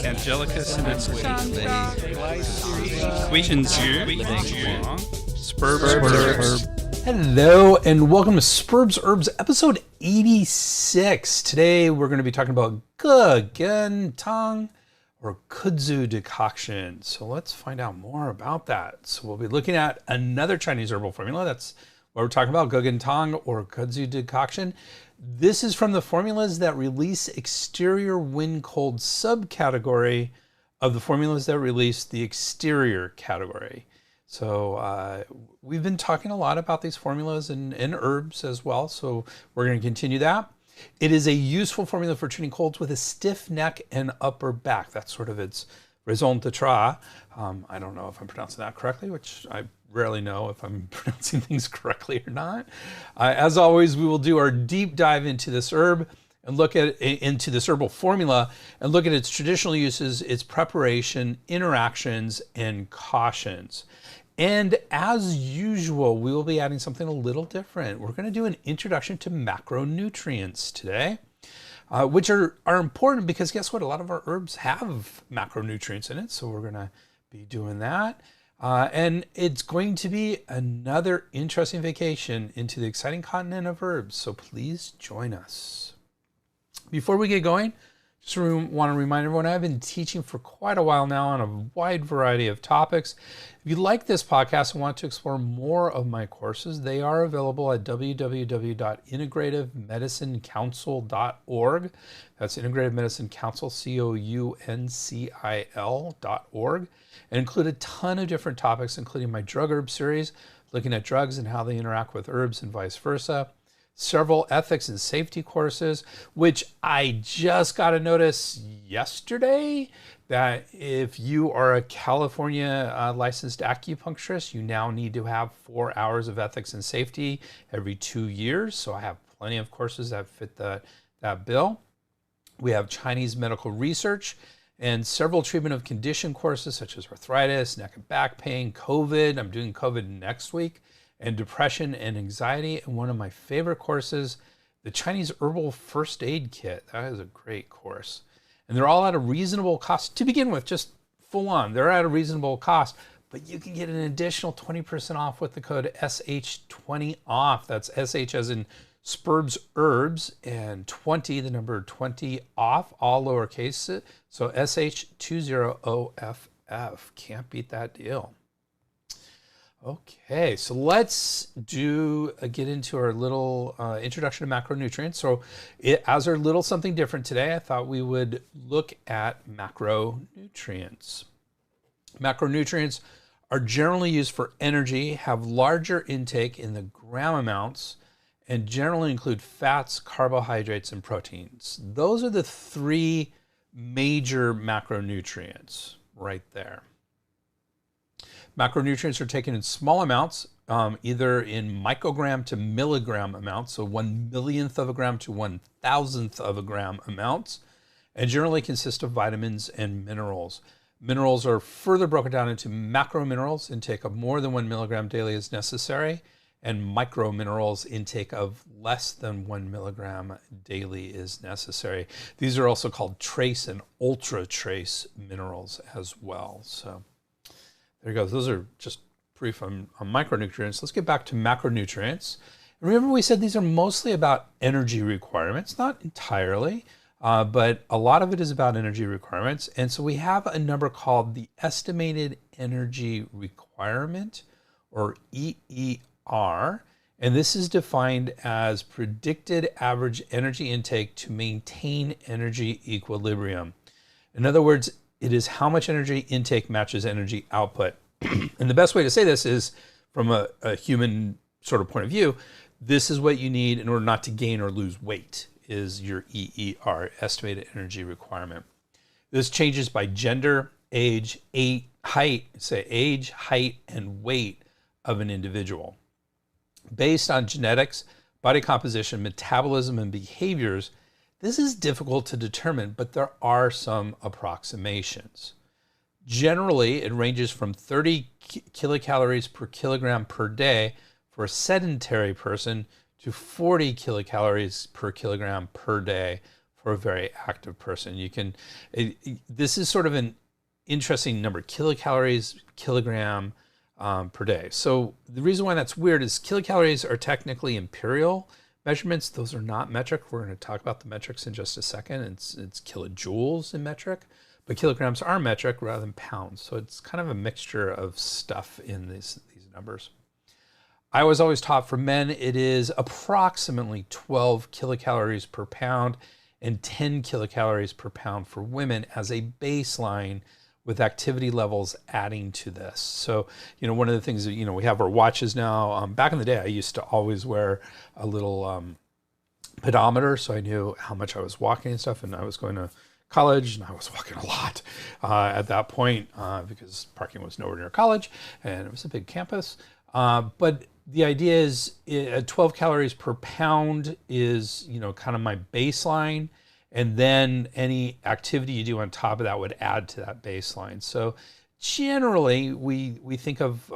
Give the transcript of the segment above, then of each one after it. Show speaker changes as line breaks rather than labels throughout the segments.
Angelica Simmons-Wade, Spurbs.
Hello and welcome to Spurbs Herbs episode 86. Today we're going to be talking about Gé Gēn Tāng or Kudzu Decoction. So let's find out more about that. So we'll be looking at another Chinese herbal formula. That's what we're talking about, Gé Gēn Tāng or Kudzu Decoction. This is from the formulas that release exterior wind cold subcategory of the formulas that release the exterior category. So we've been talking a lot about these formulas and herbs as well. So we're going to continue that. It is a useful formula for treating colds with a stiff neck and upper back. That's sort of its raison d'etre. I don't know if I'm pronouncing that correctly, which I rarely know if I'm pronouncing things correctly or not. As always, we will do our deep dive into this herb and look at into this herbal formula and look at its traditional uses, its preparation, interactions, and cautions. And as usual, we will be adding something a little different. We're going to do an introduction to macronutrients today, which are important because guess what? A lot of our herbs have macronutrients in it. So we're going to be doing that. And it's going to be another interesting vacation into the exciting continent of herbs. So please join us. Before we get going, just want to remind everyone I've been teaching for quite a while now on a wide variety of topics. If you like this podcast and want to explore more of my courses, they are available at www.integrativemedicinecouncil.org. That's Integrative Medicine Council, COUNCIL.org, and include a ton of different topics, including my drug herb series, looking at drugs and how they interact with herbs and vice versa. Several ethics and safety courses, which I just got to notice yesterday that if you are a California licensed acupuncturist, you now need to have 4 hours of ethics and safety every 2 years. So I have plenty of courses that fit that bill. We have Chinese medical research and several treatment of condition courses such as arthritis, neck and back pain, COVID. I'm doing COVID next week. And depression and anxiety. And one of my favorite courses, the Chinese Herbal First Aid Kit. That is a great course. And they're all at a reasonable cost to begin with, just full on. They're at a reasonable cost, but you can get an additional 20% off with the code SH20OFF. That's SH as in Spurbs Herbs and 20, the number 20 off, all lowercase. So SH20OFF. Can't beat that deal. Okay, so let's get into our little introduction to macronutrients. So as our little something different today, I thought we would look at macronutrients. Macronutrients are generally used for energy, have larger intake in the gram amounts, and generally include fats, carbohydrates, and proteins. Those are the three major macronutrients right there. Macronutrients are taken in small amounts, either in microgram to milligram amounts, so 1/1,000,000th of a gram to 1,000th of a gram amounts, and generally consist of vitamins and minerals. Minerals are further broken down into macrominerals. Intake of more than 1 milligram daily is necessary, and microminerals, intake of less than 1 milligram daily is necessary. These are also called trace and ultra trace minerals as well. So there you go. Those are just brief on micronutrients. Let's get back to macronutrients. Remember, we said these are mostly about energy requirements, not entirely, but a lot of it is about energy requirements. And so we have a number called the estimated energy requirement, or EER. And this is defined as predicted average energy intake to maintain energy equilibrium. In other words, it is how much energy intake matches energy output. And the best way to say this is from a human sort of point of view, this is what you need in order not to gain or lose weight, is your EER, estimated energy requirement. This changes by gender, age, height, and weight of an individual. Based on genetics, body composition, metabolism, and behaviors, this is difficult to determine, but there are some approximations. Generally, it ranges from 30 kilocalories per kilogram per day for a sedentary person to 40 kilocalories per kilogram per day for a very active person. This is sort of an interesting number, kilocalories, kilogram per day. So the reason why that's weird is kilocalories are technically imperial measurements. Those are not metric. We're going to talk about the metrics in just a second. It's kilojoules in metric, but kilograms are metric rather than pounds. So it's kind of a mixture of stuff in these numbers. I was always taught for men, it is approximately 12 kilocalories per pound and 10 kilocalories per pound for women as a baseline, with activity levels adding to this. So, one of the things that, we have our watches now. Back in the day, I used to always wear a little pedometer, so I knew how much I was walking and stuff. And I was going to college, and I was walking a lot at that point because parking was nowhere near college, and it was a big campus. But the idea is 12 calories per pound is, kind of my baseline. And then any activity you do on top of that would add to that baseline. So generally, we think of,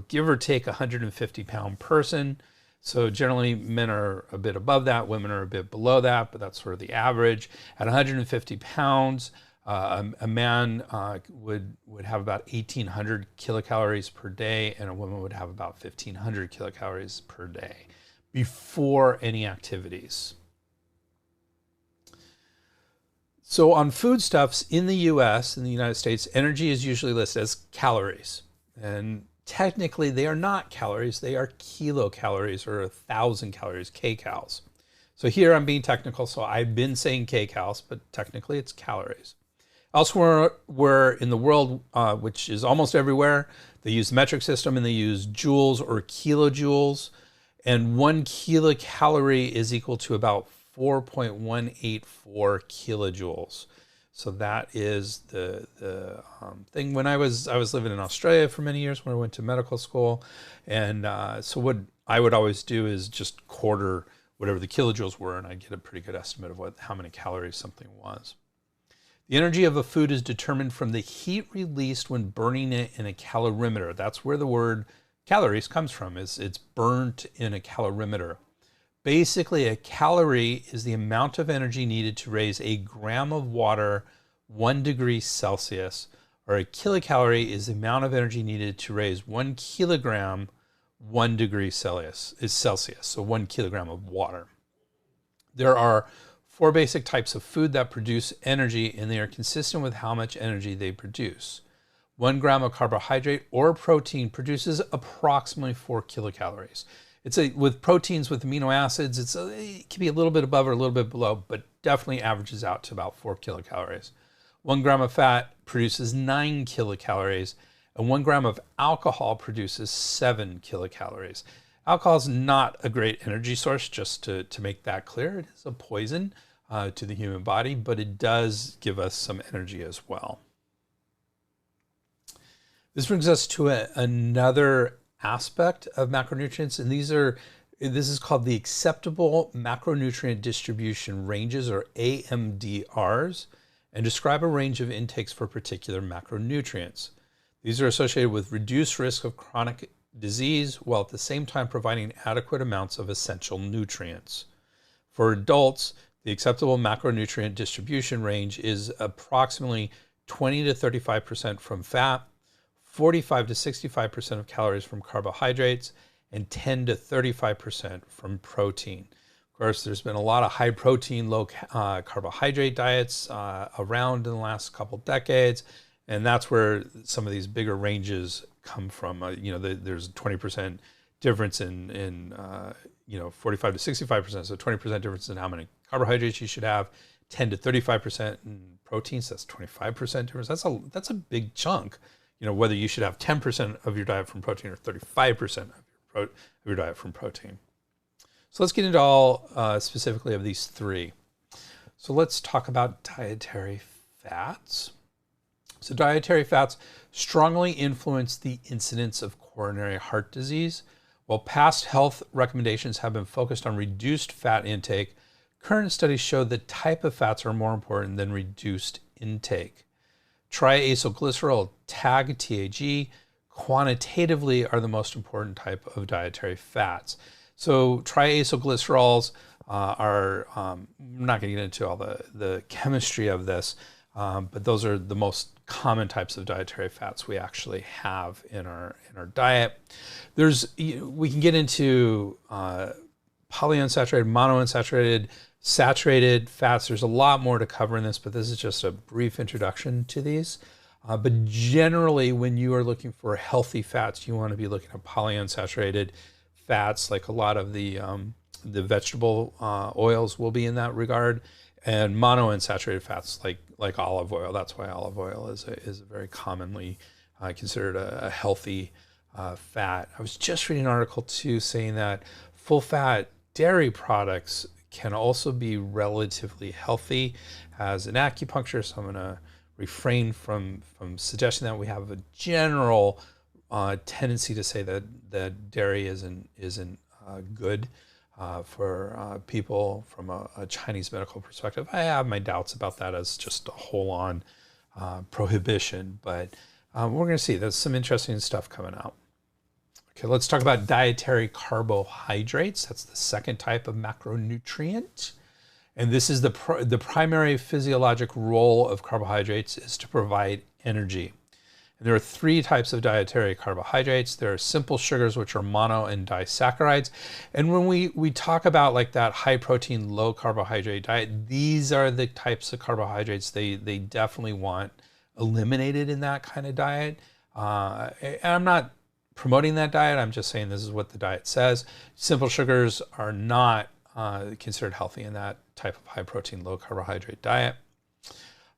give or take 150-pound person. So generally, men are a bit above that, women are a bit below that, but that's sort of the average. At 150 pounds, a man would have about 1,800 kilocalories per day, and a woman would have about 1,500 kilocalories per day before any activities. So on foodstuffs in the US, in the United States, energy is usually listed as calories. And technically they are not calories, they are kilocalories or 1,000 calories, kcals. So here I'm being technical, so I've been saying kcals, but technically it's calories. Elsewhere in the world, which is almost everywhere, they use the metric system and they use joules or kilojoules. And 1 kilocalorie is equal to about 4.184 kilojoules. So that is the thing. When I was living in Australia for many years when I went to medical school, and so what I would always do is just quarter whatever the kilojoules were, and I'd get a pretty good estimate of how many calories something was. The energy of a food is determined from the heat released when burning it in a calorimeter. That's where the word calories comes from. It's burnt in a calorimeter. Basically, a calorie is the amount of energy needed to raise a gram of water 1 degree Celsius, or a kilocalorie is the amount of energy needed to raise 1 kilogram 1 degree Celsius, so 1 kilogram of water. There are 4 basic types of food that produce energy, and they are consistent with how much energy they produce. 1 gram of carbohydrate or protein produces approximately 4 kilocalories. With proteins, with amino acids, it can be a little bit above or a little bit below, but definitely averages out to about 4 kilocalories. 1 gram of fat produces 9 kilocalories, and 1 gram of alcohol produces 7 kilocalories. Alcohol is not a great energy source, just to make that clear. It is a poison to the human body, but it does give us some energy as well. This brings us to another aspect of macronutrients, and this is called the acceptable macronutrient distribution ranges, or AMDRs, and describe a range of intakes for particular macronutrients. These are associated with reduced risk of chronic disease while at the same time providing adequate amounts of essential nutrients. For adults, the acceptable macronutrient distribution range is approximately 20 to 35% from fat, 45 to 65% of calories from carbohydrates, and 10 to 35% from protein. Of course, there's been a lot of high protein, low carbohydrate diets around in the last couple decades, and that's where some of these bigger ranges come from. There's a 20% difference in 45 to 65%, so 20% difference in how many carbohydrates you should have, 10 to 35% in proteins, that's 25% difference. That's a big chunk. Whether you should have 10% of your diet from protein or 35% of your diet from protein. So let's get into all specifically of these 3. So let's talk about dietary fats. So dietary fats strongly influence the incidence of coronary heart disease. While past health recommendations have been focused on reduced fat intake, current studies show that type of fats are more important than reduced intake. Triacylglycerol, TAG, quantitatively are the most important type of dietary fats. So triacylglycerols I'm not going to get into all the chemistry of this, but those are the most common types of dietary fats we actually have in our diet. We can get into polyunsaturated, monounsaturated, saturated fats. There's a lot more to cover in this, but this is just a brief introduction to these. But generally, when you are looking for healthy fats, you want to be looking at polyunsaturated fats, like a lot of the vegetable oils will be in that regard, and monounsaturated fats like olive oil. That's why olive oil is a very commonly considered a healthy fat. I was just reading an article too saying that full fat dairy products can also be relatively healthy. As an acupuncturist, I'm going to refrain from suggesting that. We have a general tendency to say that dairy isn't good for people from a Chinese medical perspective. I have my doubts about that as just a whole-on prohibition, but we're going to see. There's some interesting stuff coming out. Okay, let's talk about dietary carbohydrates. That's the second type of macronutrient. And this is the primary physiologic role of carbohydrates is to provide energy. And there are three types of dietary carbohydrates. There are simple sugars, which are mono and disaccharides. And when we talk about like that high protein, low carbohydrate diet, these are the types of carbohydrates they definitely want eliminated in that kind of diet. And I'm not promoting that diet. I'm just saying this is what the diet says. Simple sugars are not considered healthy in that type of high protein, low carbohydrate diet.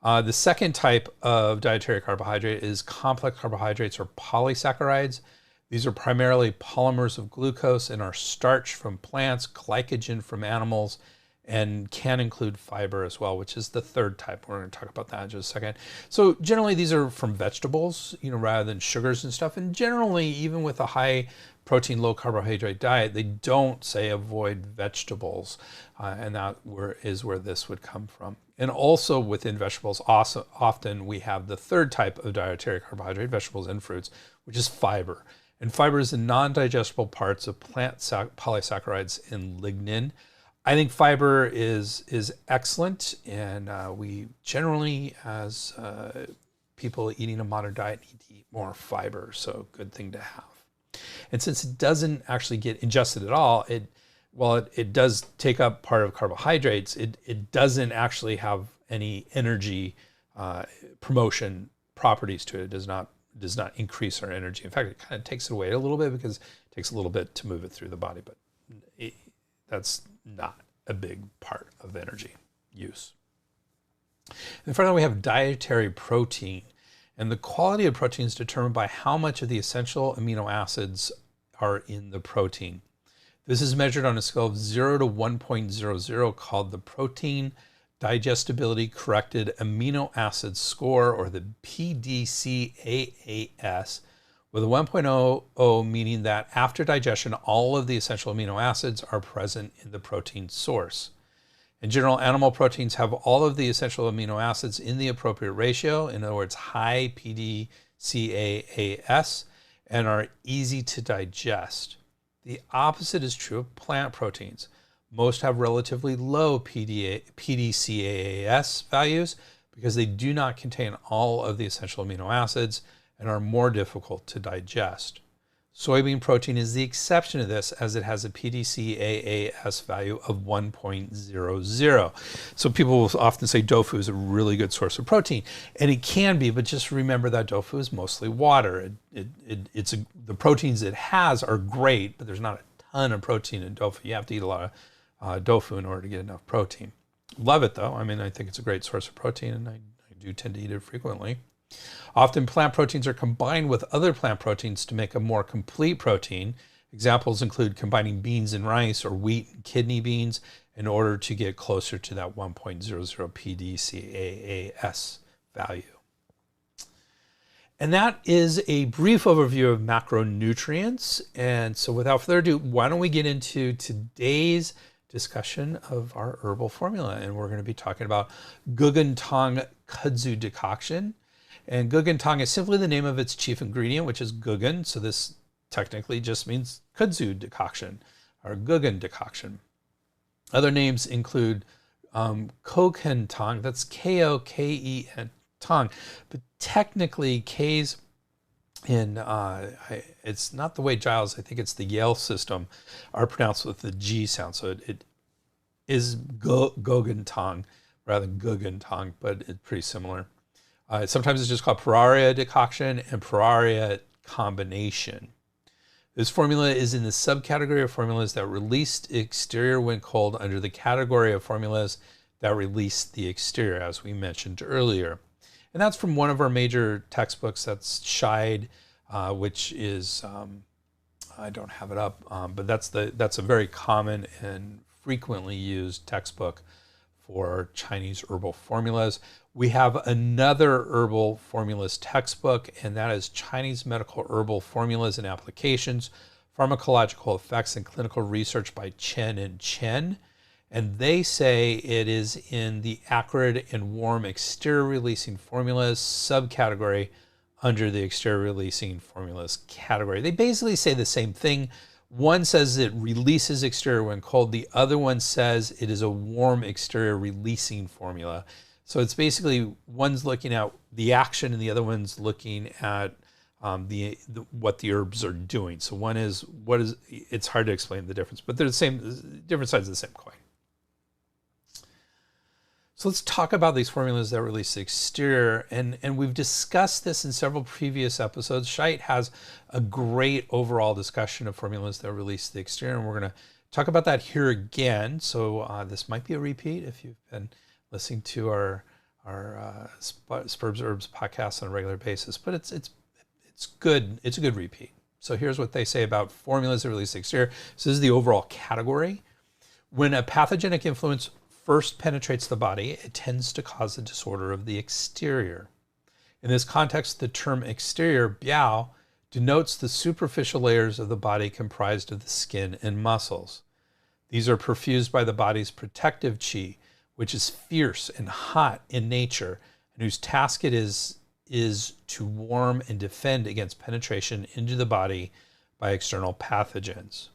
The second type of dietary carbohydrate is complex carbohydrates or polysaccharides. These are primarily polymers of glucose and are starch from plants, glycogen from animals, and can include fiber as well, which is the third type. We're going to talk about that in just a second. So generally these are from vegetables, rather than sugars and stuff. And generally, even with a high protein, low carbohydrate diet, they don't say avoid vegetables. And that is where this would come from. And also within vegetables, also often we have the third type of dietary carbohydrate, vegetables and fruits, which is fiber. And fiber is the non-digestible parts of plant polysaccharides and lignin. I think fiber is excellent, and we generally, as people eating a modern diet, need to eat more fiber, so good thing to have. And since it doesn't actually get ingested at all, while it does take up part of carbohydrates, it doesn't actually have any energy promotion properties to it. It does not increase our energy. In fact, it kind of takes it away a little bit because it takes a little bit to move it through the body, but that's not a big part of energy use. And finally, we have dietary protein. And the quality of protein is determined by how much of the essential amino acids are in the protein. This is measured on a scale of 0 to 1.00 called the Protein Digestibility Corrected Amino Acid Score, or the PDCAAS, with a 1.00 meaning that after digestion, all of the essential amino acids are present in the protein source. In general, animal proteins have all of the essential amino acids in the appropriate ratio, in other words, high PDCAAS, and are easy to digest. The opposite is true of plant proteins. Most have relatively low PDCAAS values because they do not contain all of the essential amino acids and are more difficult to digest. Soybean protein is the exception to this, as it has a PDCAAS value of 1.00. So people will often say tofu is a really good source of protein, and it can be, but just remember that tofu is mostly water. The proteins it has are great, but there's not a ton of protein in tofu. You have to eat a lot of tofu in order to get enough protein. Love it though. I mean, I think it's a great source of protein, and I do tend to eat it frequently. Often plant proteins are combined with other plant proteins to make a more complete protein. Examples include combining beans and rice or wheat and kidney beans in order to get closer to that 1.00 PDCAAS value. And that is a brief overview of macronutrients. And so without further ado, why don't we get into today's discussion of our herbal formula. And we're going to be talking about Gé Gēn Tāng Kudzu Decoction. And Gé Gēn Tāng is simply the name of its chief ingredient, which is Gé Gēn. So this technically just means kudzu decoction or Gé Gēn decoction. Other names include Gé Gēn Tāng, that's Koken Tang, but technically K's in, it's not the way Giles, I think it's the Yale system, are pronounced with the G sound. So it is Gé Gēn Tāng rather than Gé Gēn Tāng, but it's pretty similar. Sometimes it's just called Kudzu Decoction and Kudzu combination. This formula is in the subcategory of formulas that release exterior when cold under the category of formulas that release the exterior, as we mentioned earlier. And that's from one of our major textbooks, that's Scheid, which is, I don't have it up, but that's a very common and frequently used textbook for Chinese herbal formulas. We have another herbal formulas textbook, and that is Chinese Medical Herbal Formulas and Applications, Pharmacological Effects and Clinical Research by Chen and Chen. And they say it is in the acrid and warm exterior releasing formulas subcategory under the exterior releasing formulas category. They basically say the same thing. One says it releases exterior when cold. The other one says it is a warm exterior releasing formula. So it's basically one's looking at the action and the other one's looking at what the herbs are doing. So one is it's hard to explain the difference, but they're the same, different sides of the same coin. So let's talk about these formulas that release the exterior, and we've discussed this in several previous episodes. Scheid has a great overall discussion of formulas that release the exterior, and we're going to talk about that here again. So this might be a repeat if you've been listening to our Spurbs Herbs podcast on a regular basis, but it's good. It's a good repeat. So here's what they say about formulas that release the exterior. So this is the overall category. When a pathogenic influence first penetrates the body, it tends to cause a disorder of the exterior. In this context, the term exterior, biao, denotes the superficial layers of the body comprised of the skin and muscles. These are perfused by the body's protective qi, which is fierce and hot in nature, and whose task it is to warm and defend against penetration into the body by external pathogens.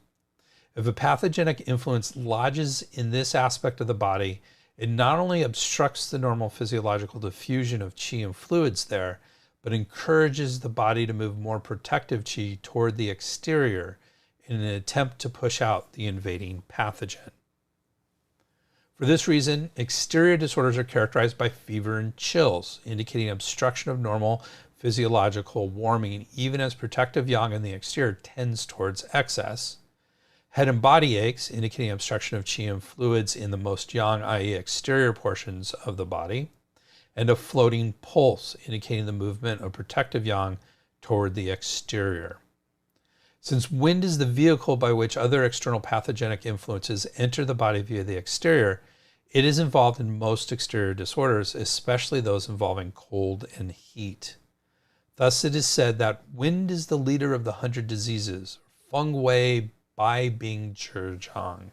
If a pathogenic influence lodges in this aspect of the body, it not only obstructs the normal physiological diffusion of qi and fluids there, but encourages the body to move more protective qi toward the exterior in an attempt to push out the invading pathogen. For this reason, exterior disorders are characterized by fever and chills, indicating obstruction of normal physiological warming, even as protective yang in the exterior tends towards excess. Head and body aches, indicating obstruction of qi and fluids in the most yang, i.e. exterior portions of the body, and a floating pulse, indicating the movement of protective yang toward the exterior. Since wind is the vehicle by which other external pathogenic influences enter the body via the exterior, it is involved in most exterior disorders, especially those involving cold and heat. Thus it is said that wind is the leader of the 100 diseases, feng wei Bai Bing Zhijiang.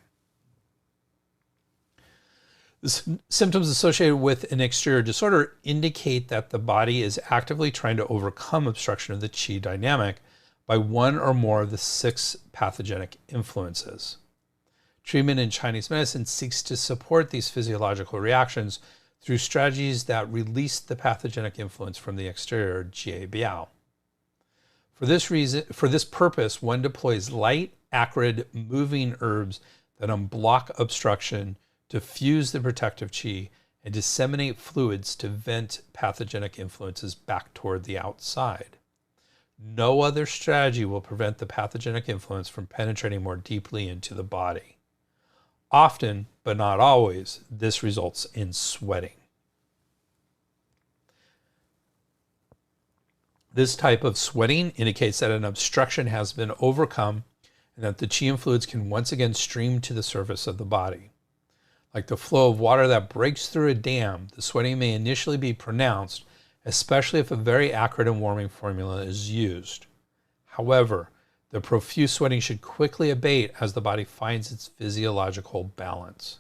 The symptoms associated with an exterior disorder indicate that the body is actively trying to overcome obstruction of the qi dynamic by one or more of the 6 pathogenic influences. Treatment in Chinese medicine seeks to support these physiological reactions through strategies that release the pathogenic influence from the exterior, jie biao. For this purpose, one deploys light, acrid, moving herbs that unblock obstruction, diffuse the protective qi, and disseminate fluids to vent pathogenic influences back toward the outside. No other strategy will prevent the pathogenic influence from penetrating more deeply into the body. Often, but not always, this results in sweating. This type of sweating indicates that an obstruction has been overcome and that the qi and fluids can once again stream to the surface of the body. Like the flow of water that breaks through a dam, the sweating may initially be pronounced, especially if a very acrid and warming formula is used. However, the profuse sweating should quickly abate as the body finds its physiological balance.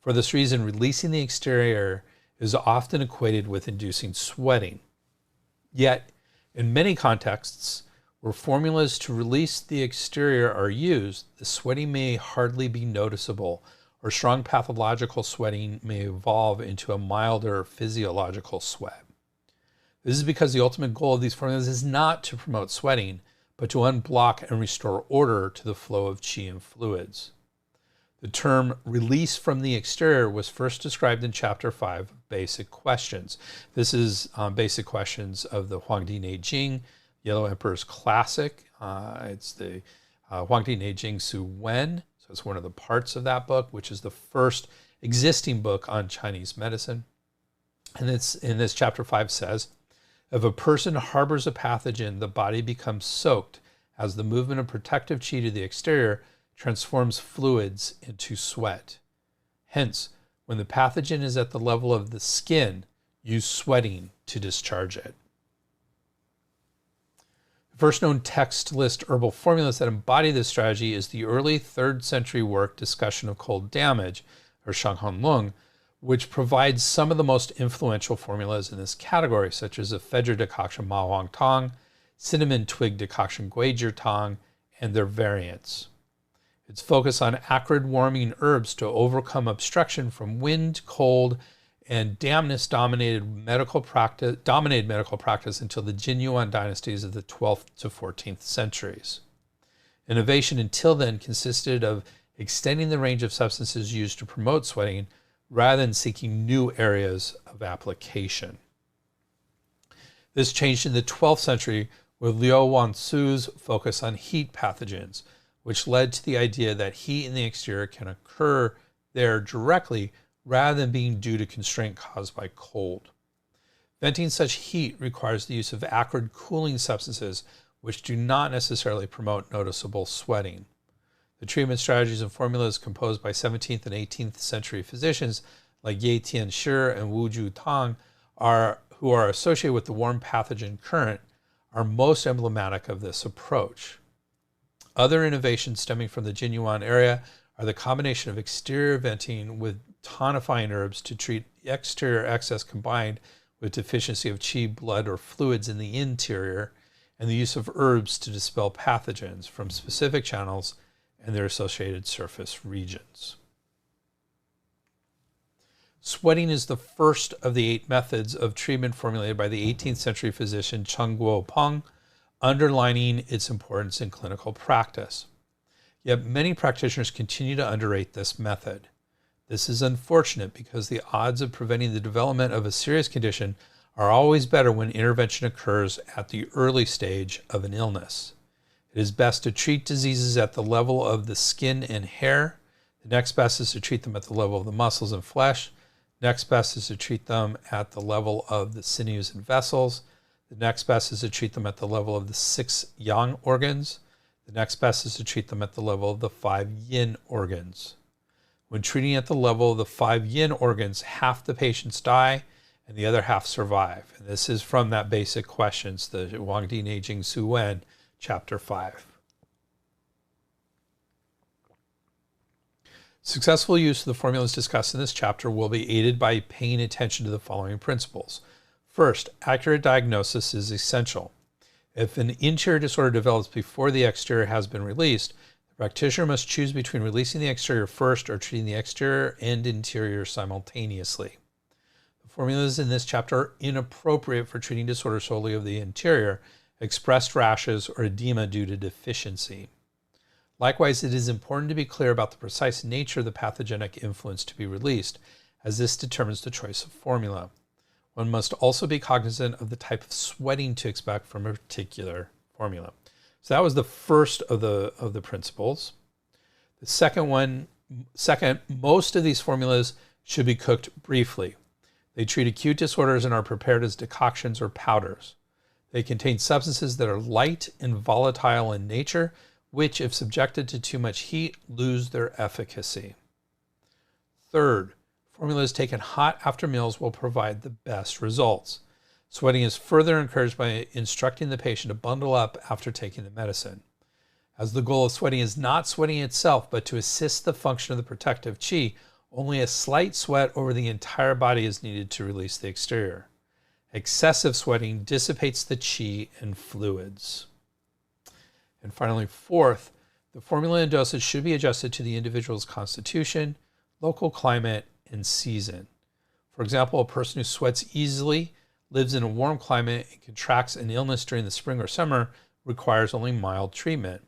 For this reason, releasing the exterior is often equated with inducing sweating. Yet, in many contexts, where formulas to release the exterior are used, the sweating may hardly be noticeable or strong pathological sweating may evolve into a milder physiological sweat. This is because the ultimate goal of these formulas is not to promote sweating, but to unblock and restore order to the flow of qi and fluids. The term release from the exterior was first described in Chapter 5 of Basic Questions. This is Basic Questions of the Huangdi Neijing, Yellow Emperor's Classic. It's the Huangdi Neijing Su Wen. So it's one of the parts of that book, which is the first existing book on Chinese medicine. And it's in this Chapter 5 says, if a person harbors a pathogen, the body becomes soaked as the movement of protective qi to the exterior transforms fluids into sweat. Hence, when the pathogen is at the level of the skin, use sweating to discharge it. The first known text to list herbal formulas that embody this strategy is the early 3rd century work Discussion of Cold Damage, or Shanghan Lung, which provides some of the most influential formulas in this category, such as ephedra decoction Ma Huang Tang, cinnamon twig decoction Gé Gēn Tāng, and their variants. Its focus on acrid warming herbs to overcome obstruction from wind, cold, and dampness dominated medical practice until the Jin Yuan dynasties of the 12th to 14th centuries. Innovation until then consisted of extending the range of substances used to promote sweating rather than seeking new areas of application. This changed in the 12th century with Liu Wansu's focus on heat pathogens, which led to the idea that heat in the exterior can occur there directly rather than being due to constraint caused by cold. Venting such heat requires the use of acrid cooling substances, which do not necessarily promote noticeable sweating. The treatment strategies and formulas composed by 17th and 18th century physicians like Ye Tianshi and Wu Ju Tang, who are associated with the warm pathogen current, are most emblematic of this approach. Other innovations stemming from the Jin Yuan area are the combination of exterior venting with tonifying herbs to treat exterior excess combined with deficiency of qi, blood, or fluids in the interior, and the use of herbs to dispel pathogens from specific channels and their associated surface regions. Sweating is the first of the 8 methods of treatment formulated by the 18th century physician Cheng Guopeng, underlining its importance in clinical practice. Yet many practitioners continue to underrate this method. This is unfortunate because the odds of preventing the development of a serious condition are always better when intervention occurs at the early stage of an illness. It is best to treat diseases at the level of the skin and hair. The next best is to treat them at the level of the muscles and flesh. Next best is to treat them at the level of the sinews and vessels. The next best is to treat them at the level of the 6 yang organs. The next best is to treat them at the level of the 5 yin organs. When treating at the level of the 5 yin organs, half the patients die and the other half survive. And this is from that Basic Questions, the Huangdi Neijing Su Wen, Chapter 5. Successful use of the formulas discussed in this chapter will be aided by paying attention to the following principles. First, accurate diagnosis is essential. If an interior disorder develops before the exterior has been released, the practitioner must choose between releasing the exterior first or treating the exterior and interior simultaneously. The formulas in this chapter are inappropriate for treating disorders solely of the interior, expressed rashes, or edema due to deficiency. Likewise, it is important to be clear about the precise nature of the pathogenic influence to be released, as this determines the choice of formula. One must also be cognizant of the type of sweating to expect from a particular formula. So that was the first of the principles. The second, most of these formulas should be cooked briefly. They treat acute disorders and are prepared as decoctions or powders. They contain substances that are light and volatile in nature, which, if subjected to too much heat, lose their efficacy. Third, formulas taken hot after meals will provide the best results. Sweating is further encouraged by instructing the patient to bundle up after taking the medicine. As the goal of sweating is not sweating itself, but to assist the function of the protective qi, only a slight sweat over the entire body is needed to release the exterior. Excessive sweating dissipates the qi and fluids. And finally, fourth, the formula and dosage should be adjusted to the individual's constitution, local climate, and season. For example, a person who sweats easily, lives in a warm climate, and contracts an illness during the spring or summer requires only mild treatment.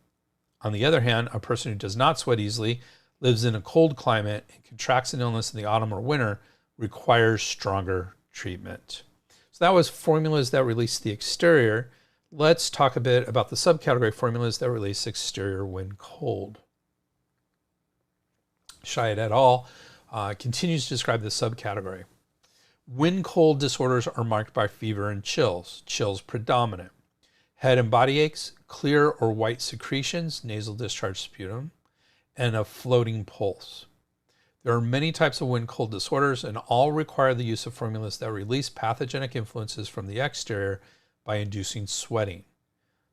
On the other hand, a person who does not sweat easily, lives in a cold climate, and contracts an illness in the autumn or winter requires stronger treatment. So that was formulas that release the exterior. Let's talk a bit about the subcategory formulas that release exterior when cold. Shayad et al. Continues to describe the subcategory. When cold disorders are marked by fever and chills predominant. Head and body aches, clear or white secretions, nasal discharge sputum, and a floating pulse. There are many types of wind-cold disorders, and all require the use of formulas that release pathogenic influences from the exterior by inducing sweating.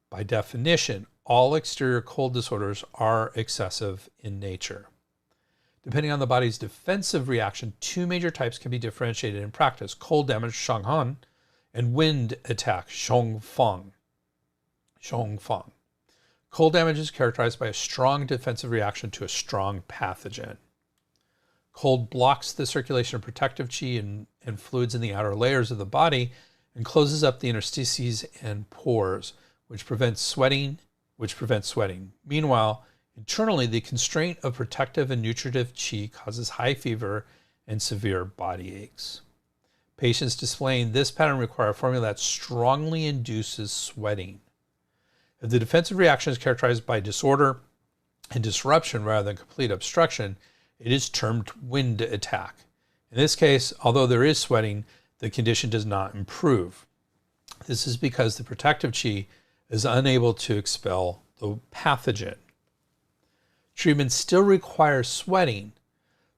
By definition, all exterior cold disorders are excessive in nature. Depending on the body's defensive reaction, two major types can be differentiated in practice: cold damage, shanghan, and wind attack, shongfang. Cold damage is characterized by a strong defensive reaction to a strong pathogen. Cold blocks the circulation of protective qi and fluids in the outer layers of the body and closes up the interstices and pores, which prevents sweating. Meanwhile, internally, the constraint of protective and nutritive qi causes high fever and severe body aches. Patients displaying this pattern require a formula that strongly induces sweating. If the defensive reaction is characterized by disorder and disruption rather than complete obstruction, it is termed wind attack. In this case, although there is sweating, the condition does not improve. This is because the protective qi is unable to expel the pathogen. Treatment still requires sweating,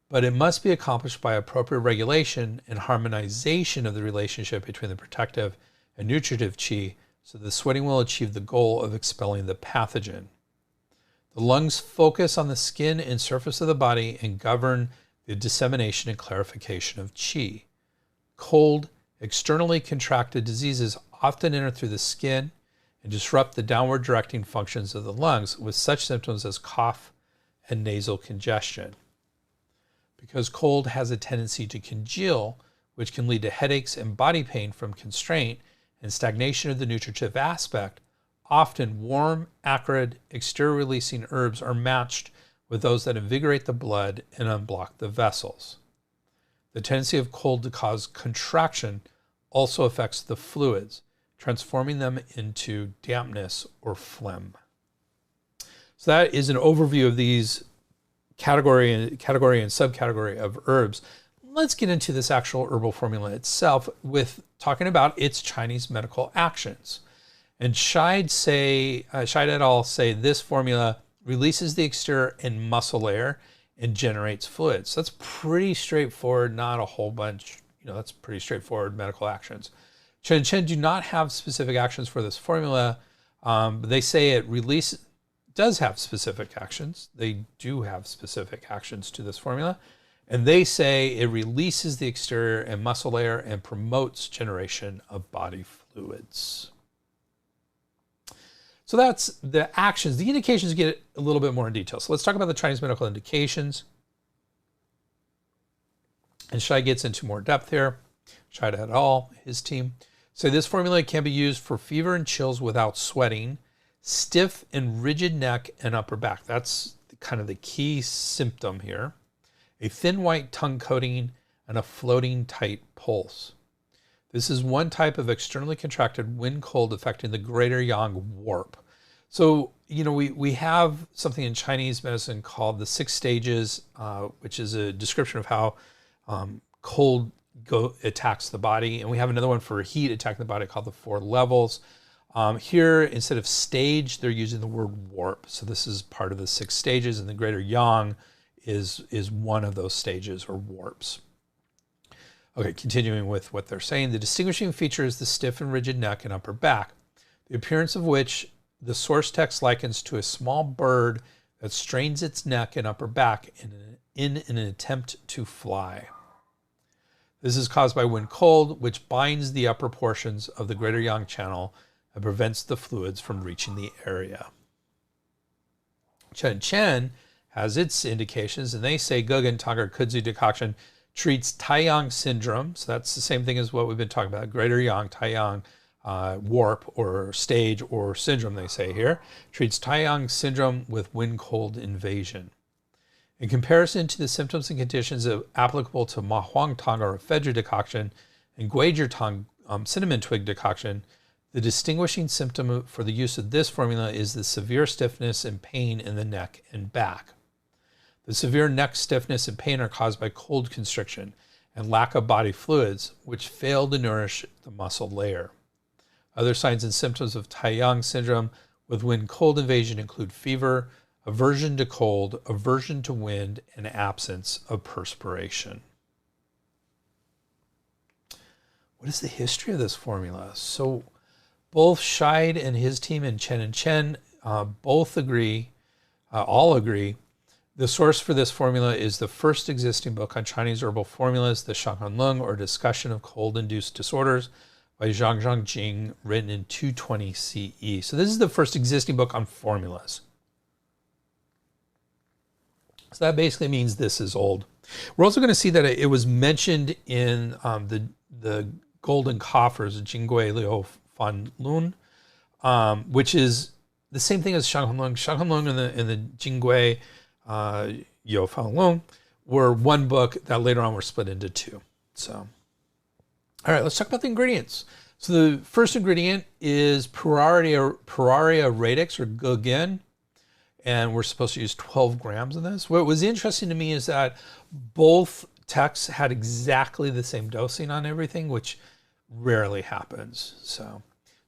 but it must be accomplished by appropriate regulation and harmonization of the relationship between the protective and nutritive qi, so the sweating will achieve the goal of expelling the pathogen. The lungs focus on the skin and surface of the body and govern the dissemination and clarification of qi. Cold, externally contracted diseases often enter through the skin and disrupt the downward directing functions of the lungs with such symptoms as cough and nasal congestion. Because cold has a tendency to congeal, which can lead to headaches and body pain from constraint and stagnation of the nutritive aspect, often warm, acrid, exterior-releasing herbs are matched with those that invigorate the blood and unblock the vessels. The tendency of cold to cause contraction also affects the fluids, transforming them into dampness or phlegm. So that is an overview of these category and subcategory of herbs. Let's get into this actual herbal formula itself with talking about its Chinese medical actions. And Shayad et al. Say this formula releases the exterior and muscle layer and generates fluids. So that's pretty straightforward, not a whole bunch, that's pretty straightforward medical actions. Chen do not have specific actions for this formula, but they say it does have specific actions. They do have specific actions to this formula. And they say it releases the exterior and muscle layer and promotes generation of body fluids. So that's the actions. The indications get a little bit more in detail. So let's talk about the Chinese medical indications. And Shai gets into more depth here. Shai et al., his team. So this formula can be used for fever and chills without sweating, stiff and rigid neck and upper back. That's kind of the key symptom here. A thin white tongue coating and a floating tight pulse. This is one type of externally contracted wind cold affecting the greater yang warp. So, we have something in Chinese medicine called the 6 stages, which is a description of how cold attacks the body. And we have another one for heat attacking the body called the 4 levels. Here, instead of stage, they're using the word warp. So this is part of the 6 stages, and the greater yang is one of those stages or warps. Okay, continuing with what they're saying, the distinguishing feature is the stiff and rigid neck and upper back, the appearance of which the source text likens to a small bird that strains its neck and upper back in an attempt to fly. This is caused by wind cold, which binds the upper portions of the greater yang channel and prevents the fluids from reaching the area. Chen has its indications, and they say Gé Gēn Tāng or Kudzu Decoction treats Taiyang syndrome. So that's the same thing as what we've been talking about, greater yang, Taiyang warp or stage or syndrome, they say here. Treats Taiyang syndrome with wind-cold invasion. In comparison to the symptoms and conditions applicable to Ma Huang Tang or ephedra decoction and Gui Gēn Tāng cinnamon twig decoction, the distinguishing symptom for the use of this formula is the severe stiffness and pain in the neck and back. The severe neck stiffness and pain are caused by cold constriction and lack of body fluids, which fail to nourish the muscle layer. Other signs and symptoms of Taiyang syndrome with wind-cold invasion include fever, aversion to cold, aversion to wind, and absence of perspiration. What is the history of this formula? So both Scheid and his team and Chen both agree, all agree, the source for this formula is the first existing book on Chinese herbal formulas, the Shanghunlong, or Discussion of Cold-Induced Disorders, by Zhang Jing, written in 220 CE. So this is the first existing book on formulas. So that basically means this is old. We're also going to see that it was mentioned in the Golden Coffers, Jingui Liu Fan Lun, which is the same thing as Shanghunlong. Shanghunlong and the Jingui Yo Fan Lun were one book that later on were split into two. So, all right, let's talk about the ingredients. So the first ingredient is Puraria radix or Gé Gēn, and we're supposed to use 12 grams of this. What was interesting to me is that both texts had exactly the same dosing on everything, which rarely happens. So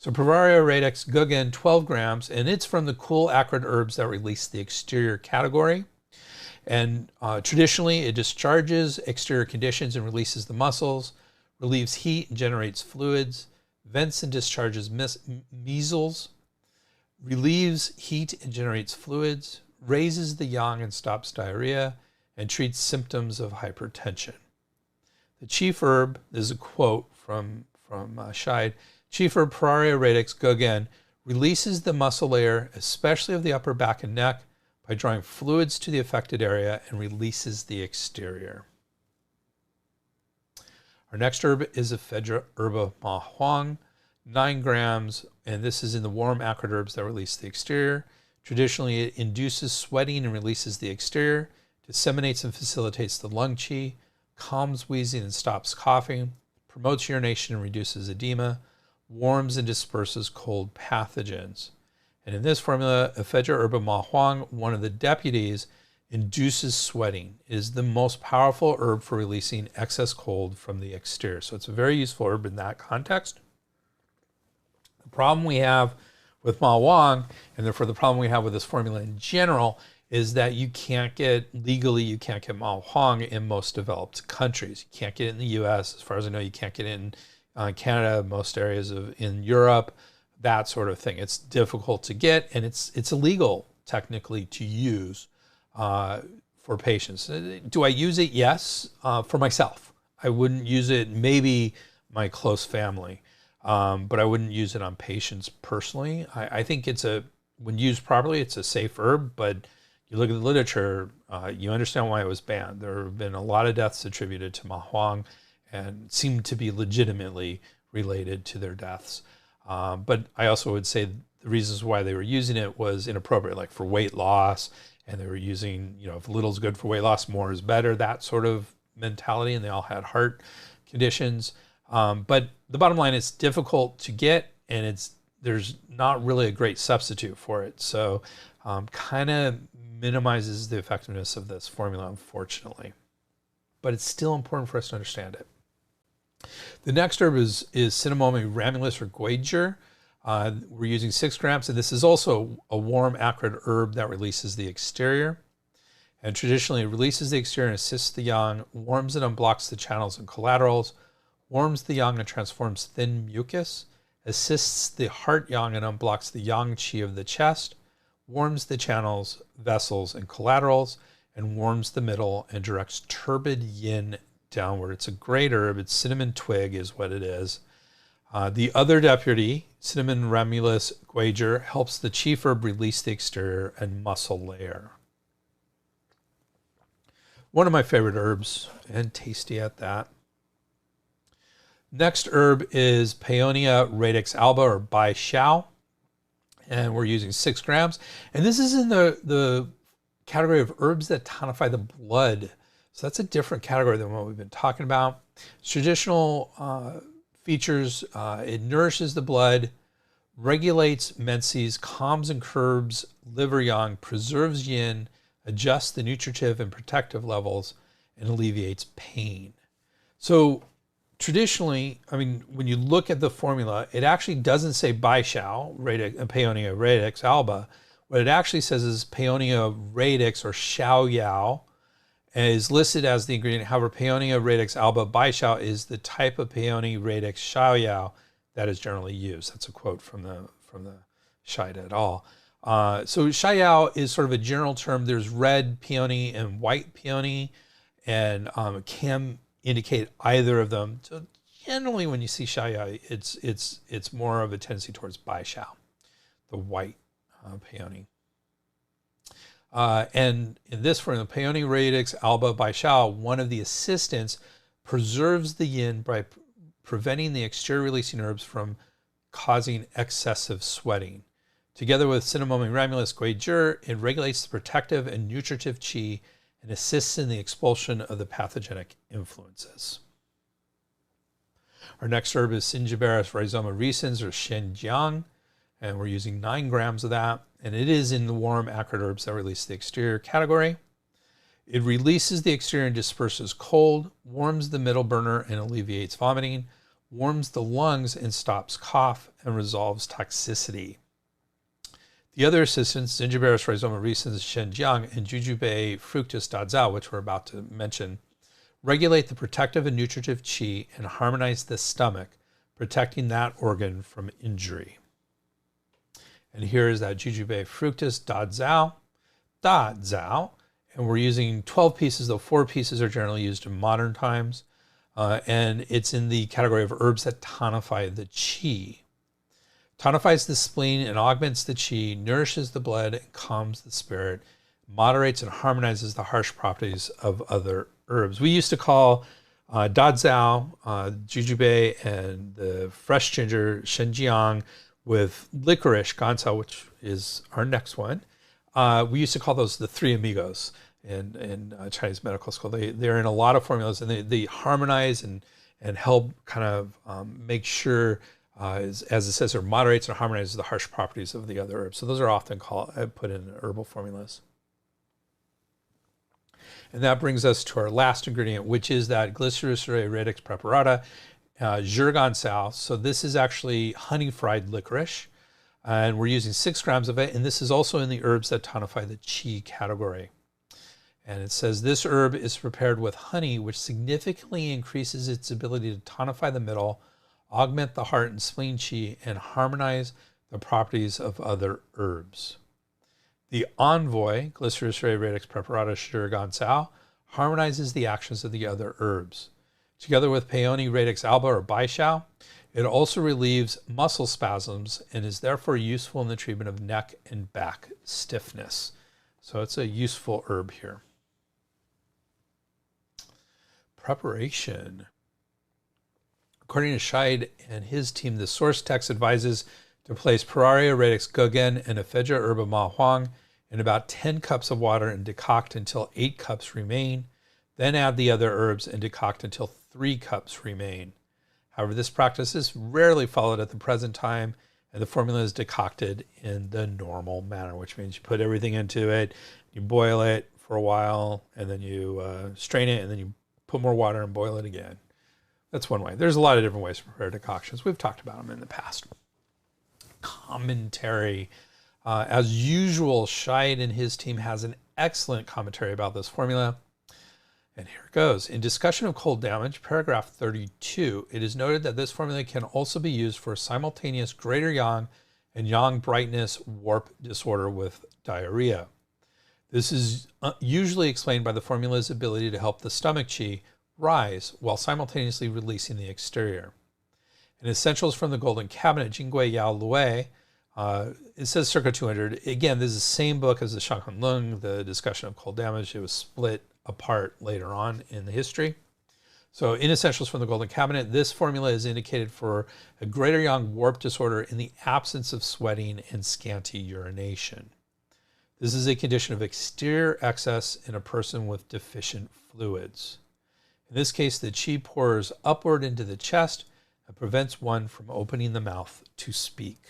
Puraria radix, Gé Gēn, 12 grams, and it's from the cool acrid herbs that release the exterior category. And traditionally, it discharges exterior conditions and releases the muscles, relieves heat and generates fluids, vents and discharges measles, relieves heat and generates fluids, raises the yang and stops diarrhea, and treats symptoms of hypertension. The chief herb, this is a quote from Scheid, chief herb Puraria radix Gé Gēn releases the muscle layer, especially of the upper back and neck, by drawing fluids to the affected area and releases the exterior. Our next herb is ephedra herba Ma Huang, 9 grams, and this is in the warm acrid herbs that release the exterior. Traditionally, it induces sweating and releases the exterior, disseminates and facilitates the lung qi, calms wheezing and stops coughing, promotes urination and reduces edema, warms and disperses cold pathogens. And in this formula, ephedra herba Ma Huang, one of the deputies, induces sweating. It is the most powerful herb for releasing excess cold from the exterior. So it's a very useful herb in that context. The problem we have with Ma Huang, and therefore the problem we have with this formula in general, is that you can't get Ma Huang in most developed countries. You can't get it in the US. As far as I know, you can't get it in Canada, most areas in Europe, that sort of thing. It's difficult to get, and it's illegal technically to use for patients. Do I use it? Yes, for myself. I wouldn't use it, maybe my close family, but I wouldn't use it on patients personally. I think when used properly, it's a safe herb, but you look at the literature, you understand why it was banned. There have been a lot of deaths attributed to Ma Huang and seem to be legitimately related to their deaths. But I also would say the reasons why they were using it was inappropriate, like for weight loss, and they were using, if little's good for weight loss, more is better, that sort of mentality, and they all had heart conditions. But the bottom line, it's difficult to get, and there's not really a great substitute for it. So kind of minimizes the effectiveness of this formula, unfortunately. But it's still important for us to understand it. The next herb is Cinnamomum ramulus or Guijer. We're using 6 grams, and this is also a warm acrid herb that releases the exterior. And traditionally, it releases the exterior and assists the yang, warms and unblocks the channels and collaterals, warms the yang and transforms thin mucus, assists the heart yang and unblocks the yang qi of the chest, warms the channels, vessels, and collaterals, and warms the middle and directs turbid yin downward. It's a great herb. It's cinnamon twig is what it is. The other deputy, Cinnamon ramulus Guijer, helps the chief herb release the exterior and muscle layer. One of my favorite herbs, and tasty at that. Next herb is Paeonia radix alba, or Bai Xiao, and we're using 6 grams. And this is in the category of herbs that tonify the blood. So that's a different category than what we've been talking about. Traditional features, it nourishes the blood, regulates menses, calms and curbs liver yang, preserves yin, adjusts the nutritive and protective levels, and alleviates pain. So traditionally, I mean, when you look at the formula, it actually doesn't say Bai Xiao, Paeonia radix alba. What it actually says is Paeonia radix, or Xiao Yao, is listed as the ingredient. However, Paeonia radix alba Bai Xiao is the type of Paeonia radix Xiao Yao that is generally used. That's a quote from the Scheid et al. So Xiao Yao is sort of a general term. There's red peony and white peony, and it can indicate either of them. So generally, when you see Xiao Yao, it's more of a tendency towards Bai Xiao, the white peony. And in this formula, Paeonia radix alba Bai Xiao, one of the assistants, preserves the yin by preventing the exterior releasing herbs from causing excessive sweating. Together with Cinnamomum ramulus guizhi, it regulates the protective and nutritive qi and assists in the expulsion of the pathogenic influences. Our next herb is Cingiberus rhizoma recens, or Shenjiang, and we're using 9 grams of that, and it is in the warm acrid herbs that release the exterior category. It releases the exterior and disperses cold, warms the middle burner and alleviates vomiting, warms the lungs and stops cough, and resolves toxicity. The other assistants, Cingiberus rhizoma recens, Shenjiang, and Jujube fructus dazao, which we're about to mention, regulate the protective and nutritive qi and harmonize the stomach, protecting that organ from injury. And here is that Jujube fructus dazao, and we're using 12 pieces, though 4 pieces are generally used in modern times. And it's in the category of herbs that tonify the qi. Tonifies the spleen and augments the qi, nourishes the blood and calms the spirit, moderates and harmonizes the harsh properties of other herbs. We used to call dazao, jujube, and the fresh ginger, shenjiang, with licorice, gancao, which is our next one. We used to call those the 3 amigos in Chinese medical school. They're in a lot of formulas, and they harmonize and help kind of make sure, as it says here, moderates and harmonizes the harsh properties of the other herbs. So those are often put in herbal formulas. And that brings us to our last ingredient, which is that Glycericerae radix preparata, Gé Gēn Tāng. So this is actually honey fried licorice, and we're using 6 grams of it. And this is also in the herbs that tonify the qi category. And it says this herb is prepared with honey, which significantly increases its ability to tonify the middle, augment the heart and spleen qi, and harmonize the properties of other herbs. The envoy, Glycericerae radix preparata Gé Gēn Tāng, harmonizes the actions of the other herbs. Together with Paeonia radix alba, or Bai Xiao, it also relieves muscle spasms and is therefore useful in the treatment of neck and back stiffness. So it's a useful herb here. Preparation. According to Scheid and his team, the source text advises to place Pararia radix Gé Gēn and Ephedra herba ma huang in about 10 cups of water and decoct until 8 cups remain. Then add the other herbs and decoct until 3 cups remain. However, this practice is rarely followed at the present time, and the formula is decocted in the normal manner, which means you put everything into it, you boil it for a while, and then you strain it, and then you put more water and boil it again. That's one way. There's a lot of different ways to prepare decoctions. We've talked about them in the past. Commentary. As usual, Scheid and his team has an excellent commentary about this formula. And here it goes. In discussion of cold damage, paragraph 32, it is noted that this formula can also be used for simultaneous greater yang and yang brightness warp disorder with diarrhea. This is usually explained by the formula's ability to help the stomach qi rise while simultaneously releasing the exterior. In Essentials from the Golden Cabinet, Jingui Yao Lue, it says circa 200. Again, this is the same book as the Shanghun Lung, the discussion of cold damage. It was split apart later on in the history. So in Essentials from the Golden Cabinet, this formula is indicated for a greater yang warp disorder in the absence of sweating and scanty urination. This is a condition of exterior excess in a person with deficient fluids. In this case, the qi pours upward into the chest and prevents one from opening the mouth to speak.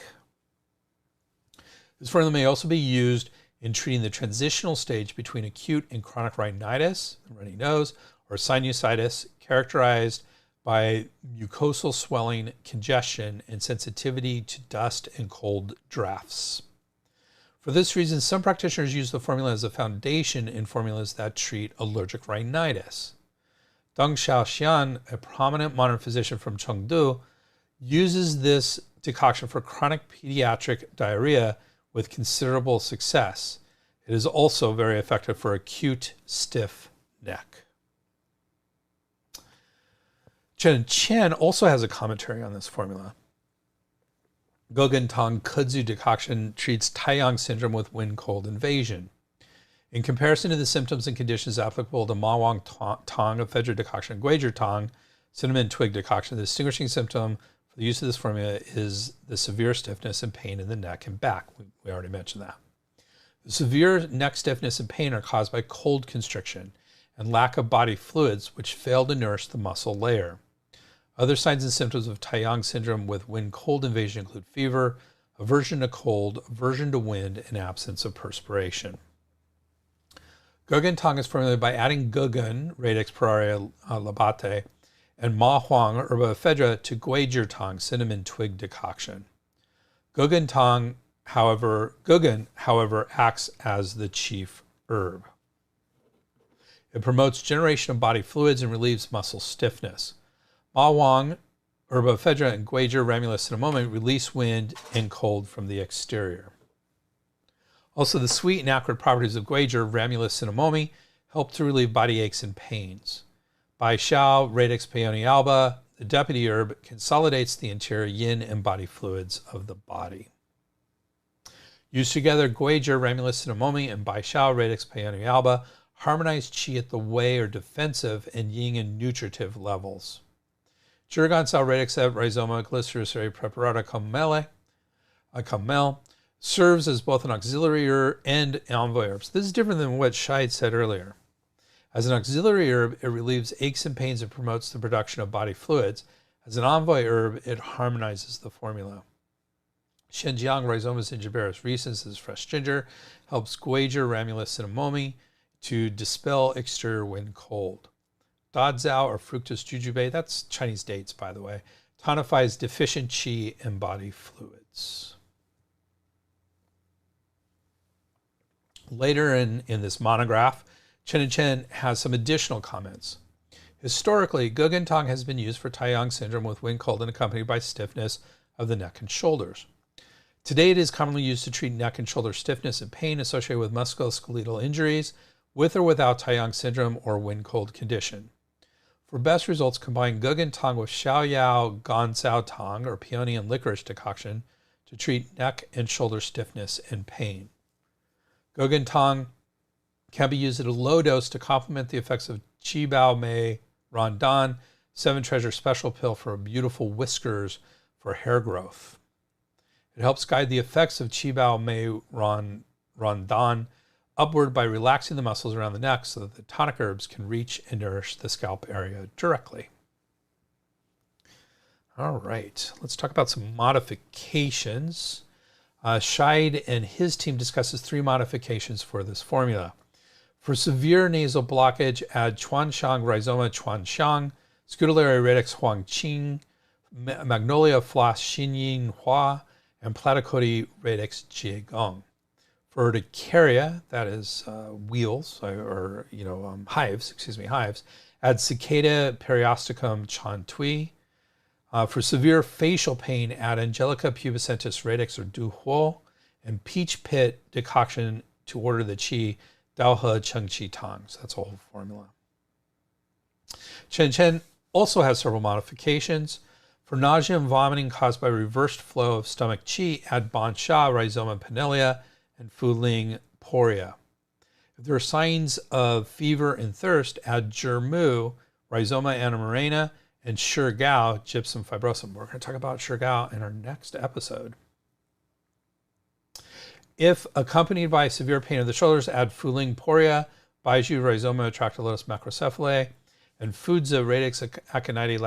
This formula may also be used in treating the transitional stage between acute and chronic rhinitis, runny nose, or sinusitis, characterized by mucosal swelling, congestion, and sensitivity to dust and cold drafts. For this reason, some practitioners use the formula as a foundation in formulas that treat allergic rhinitis. Deng Xiaoxian, a prominent modern physician from Chengdu, uses this decoction for chronic pediatric diarrhea with considerable success. It is also very effective for acute stiff neck. Chen also has a commentary on this formula. Gé Gēn Tāng Kudzu Decoction treats Taiyang syndrome with wind cold invasion. In comparison to the symptoms and conditions applicable to Ma Wang Tang, ephedra decoction, and Guizhi Tang, cinnamon twig decoction, the distinguishing symptom for the use of this formula is the severe stiffness and pain in the neck and back. We already mentioned that. The severe neck stiffness and pain are caused by cold constriction and lack of body fluids, which fail to nourish the muscle layer. Other signs and symptoms of Taiyang syndrome with wind-cold invasion include fever, aversion to cold, aversion to wind, and absence of perspiration. Gé Gēn Tāng is formulated by adding Gé Gēn, Radix Pararia Labate, and Ma Huang, Herba Ephedra, to Guizhi Tang, cinnamon twig decoction. Gé Gēn, however, acts as the chief herb. It promotes generation of body fluids and relieves muscle stiffness. Ma Huang, Herba Ephedra, and Guizhi Ramulus Cinnamomum release wind and cold from the exterior. Also, the sweet and acrid properties of Guizhi Ramulus Cinnamomum help to relieve body aches and pains. Bai Xiao, Radix Peony alba, the deputy herb, consolidates the interior yin and body fluids of the body. Used together, Guizhi Ramulus Cinnamomum and Bai Xiao, Radix Peony alba harmonize qi at the wei or defensive and yin and nutritive levels. Jurgansal Radixet Rhizoma Glycericerae Preparata Camel serves as both an auxiliary herb and envoy herb. So this is different than what Shai said earlier. As an auxiliary herb, it relieves aches and pains and promotes the production of body fluids. As an envoy herb, it harmonizes the formula. Shenjiang Rhizomus ingiberis recens is fresh ginger, helps Guizhi Ramulus Cinnamomum to dispel exterior wind cold. Dazao or fructus jujube, that's Chinese dates, by the way, tonifies deficient qi and body fluids. Later in this monograph, Chen has some additional comments. Historically, Gé Gēn Tāng has been used for Taiyang syndrome with wind cold and accompanied by stiffness of the neck and shoulders. Today, it is commonly used to treat neck and shoulder stiffness and pain associated with musculoskeletal injuries, with or without Taiyang syndrome or wind cold condition. For best results, combine Gé Gēn Tāng with Xiaoyao Gancao Tang or peony and licorice decoction to treat neck and shoulder stiffness and pain. Gé Gēn Tāng can be used at a low dose to complement the effects of Qi Bao Mei Rondan, 7 Treasure Special Pill for beautiful whiskers for hair growth. It helps guide the effects of Qi Bao Mei Rondan upward by relaxing the muscles around the neck so that the tonic herbs can reach and nourish the scalp area directly. All right, let's talk about some modifications. Scheid and his team discusses 3 modifications for this formula. For severe nasal blockage, add Chuanxiang Rhizoma Chuanxiang, Scutellary Radix Huangqing, Magnolia Floss Xinyin Hua, and Platycody Radix Gé Gēn. For urticaria, that is wheals or hives, add Cicada Periosticum Chantui. For severe facial pain, add Angelica pubescentis radix or Du Huo, and peach pit decoction to order the qi, Dao He Cheng Qi Tang. So that's a whole formula. Chen also has several modifications. For nausea and vomiting caused by reversed flow of stomach qi, add Ban Sha Rhizoma Pinellia and Fuling Poria. If there are signs of fever and thirst, add Germu, Rhizoma anamarena, and Shirgao, gypsum fibrosum. We're going to talk about Shirgao in our next episode. If accompanied by severe pain of the shoulders, add Fuling poria, Baiju, Rhizoma tractylotus macrocephalae, and Fudza radix aconidae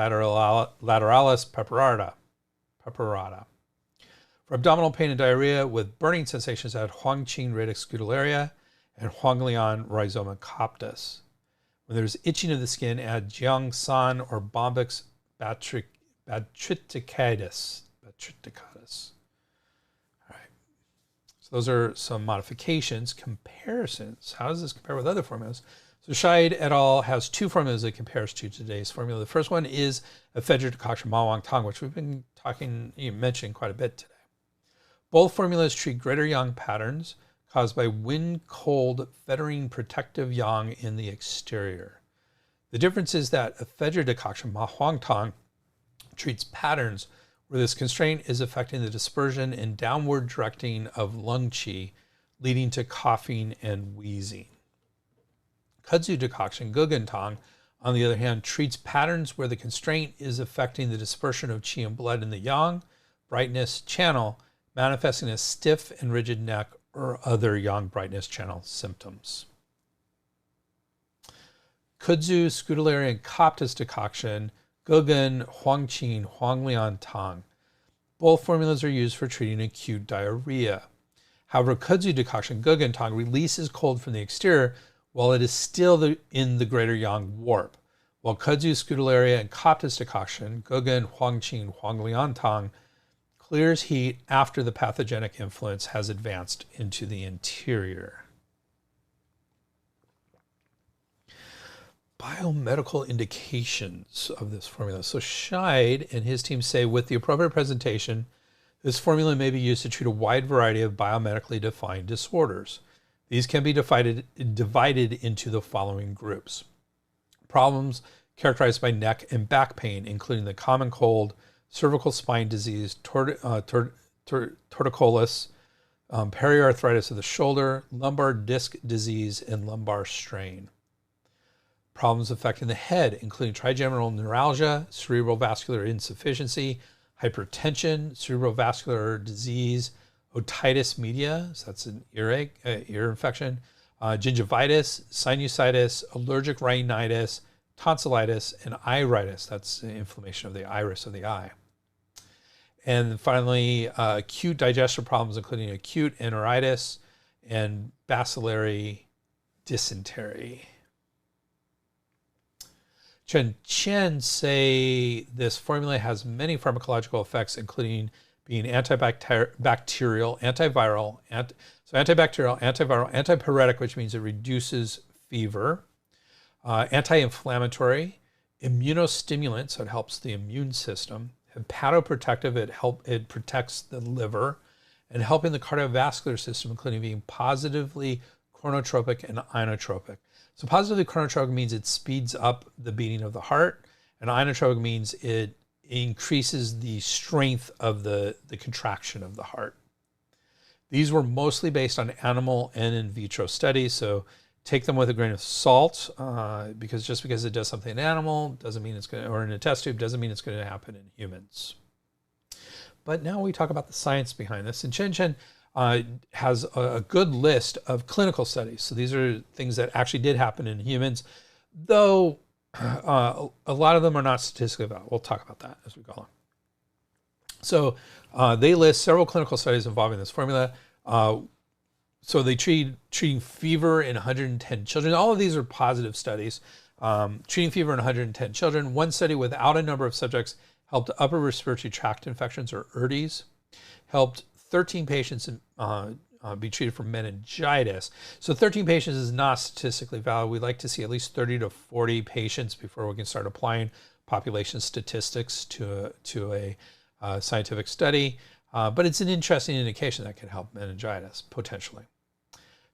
lateralis peperata. For abdominal pain and diarrhea with burning sensations, add Huangqin radix scutularia and Huanglian Rhizoma coptis. When there's itching of the skin, add Jiangsan or Bombyx batriticatus. All right. So those are some modifications. Comparisons. How does this compare with other formulas? So Scheid et al. Has two formulas that compares to today's formula. The first one is ephedra decoction Ma Tang, which we've been mentioning quite a bit today. Both formulas treat greater yang patterns caused by wind, cold, fettering protective yang in the exterior. The difference is that ephedra decoction Ma Tang treats patterns where this constraint is affecting the dispersion and downward directing of lung qi, leading to coughing and wheezing. Kudzu Decoction Gé Gēn Tāng, on the other hand, treats patterns where the constraint is affecting the dispersion of qi and blood in the yang, brightness channel, manifesting a stiff and rigid neck or other yang brightness channel symptoms. Kudzu Scutularia and Coptis Decoction Gé Gēn Huangqin Huanglian Tang. Both formulas are used for treating acute diarrhea. However, Kudzu Decoction Gé Gēn Tāng releases cold from the exterior while it is still in the greater yang warp, while Kudzu Scutularia and Coptis Decoction Gé Gēn Huangqin Huanglian Tang clears heat after the pathogenic influence has advanced into the interior. Biomedical indications of this formula. So Scheid and his team say, with the appropriate presentation, this formula may be used to treat a wide variety of biomedically defined disorders. These can be divided into the following groups. Problems characterized by neck and back pain, including the common cold, cervical spine disease, torticollis, periarthritis of the shoulder, lumbar disc disease, and lumbar strain. Problems affecting the head, including trigeminal neuralgia, cerebral vascular insufficiency, hypertension, cerebrovascular disease, otitis media, so that's an ear infection, gingivitis, sinusitis, allergic rhinitis, tonsillitis, and iritis, that's inflammation of the iris of the eye. And finally, acute digestive problems, including acute enteritis and bacillary dysentery. Chen say this formula has many pharmacological effects, including being antibacterial, antiviral, antipyretic, which means it reduces fever, anti-inflammatory, immunostimulant, so it helps the immune system, hepatoprotective, it protects the liver, and helping the cardiovascular system, including being positively chronotropic and inotropic. So positively chronotropic means it speeds up the beating of the heart, and inotropic means it increases the strength of the contraction of the heart. These were mostly based on animal and in vitro studies, so take them with a grain of salt, because just because it does something in an animal doesn't mean it's going to, or in a test tube doesn't mean it's going to happen in humans. But now we talk about the science behind this, and Chen has a good list of clinical studies. So these are things that actually did happen in humans, though a lot of them are not statistically valid. We'll talk about that as we go along. So they list several clinical studies involving this formula. So they treating fever in 110 children. All of these are positive studies. Treating fever in 110 children. One study without a number of subjects helped upper respiratory tract infections, or URTIs. Helped 13 patients be treated for meningitis. So 13 patients is not statistically valid. We'd like to see at least 30 to 40 patients before we can start applying population statistics to a scientific study. But it's an interesting indication that can help meningitis, potentially.